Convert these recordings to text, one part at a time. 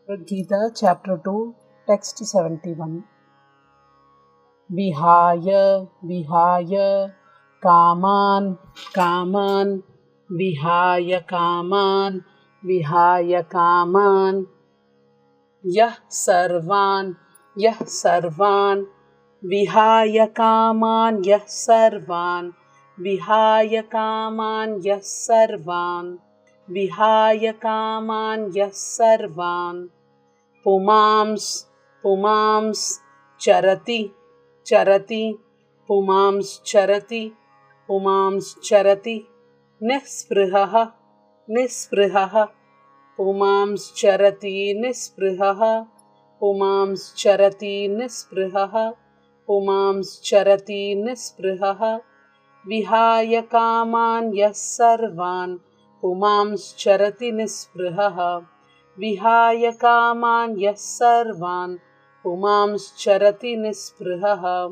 Gita chapter 2 text 71. Vihaya kaman vihaya kaman yah sarvan vihaya kaman yah sarvan vihaya kaman yah sarvan vihaya kaman yah sarvan pumams charati pumams charati nisprihah pumams charati nisprihah pumams charati nisprihah vihaya kaman yah sarvan pumams charati nisprihah vihaya kaman yah sarvan pumams charati nisprihah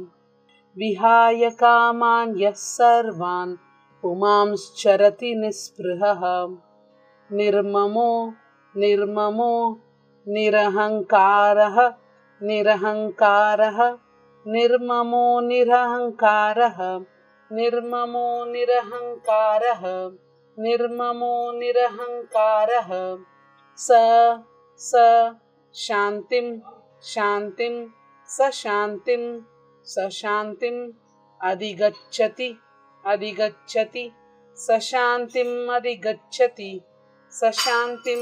vihaya kaman yah sarvan pumams charati nisprihah nirmamo nirahankarah nirmamo nirahankarah sa shantim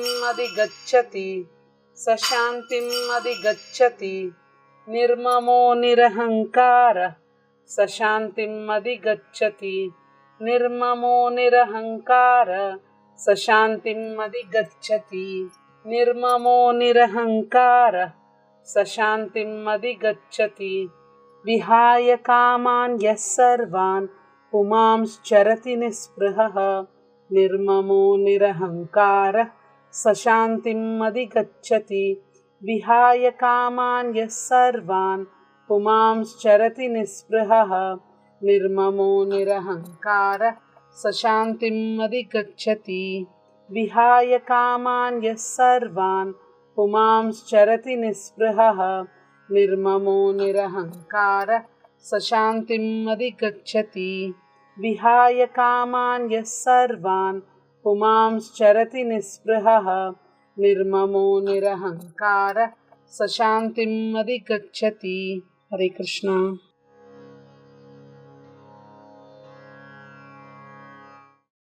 adigacchati sa shantim adigacchati nirmamo nirahankara sa shantim adigacchati nirmamo nirahankara sa shantim adigacchati nirmamo nirahankara sa shantim adigacchati vihaya kaman yah sarvan pumams charati nisprihah nirmamo nirahankara sa shantim adigacchati vihaya kaman yah sarvan pumams charati nisprihah nirmamo nirahankara sa shantim adigacchati vihaya kaman yah sarvan pumams charati nisprihah nirmamo nirahankara sa shantim adigacchati vihaya kaman yah sarvan pumams charati nisprihah nirmamo nirahankara sa shantim adigacchati. Hare Krishna.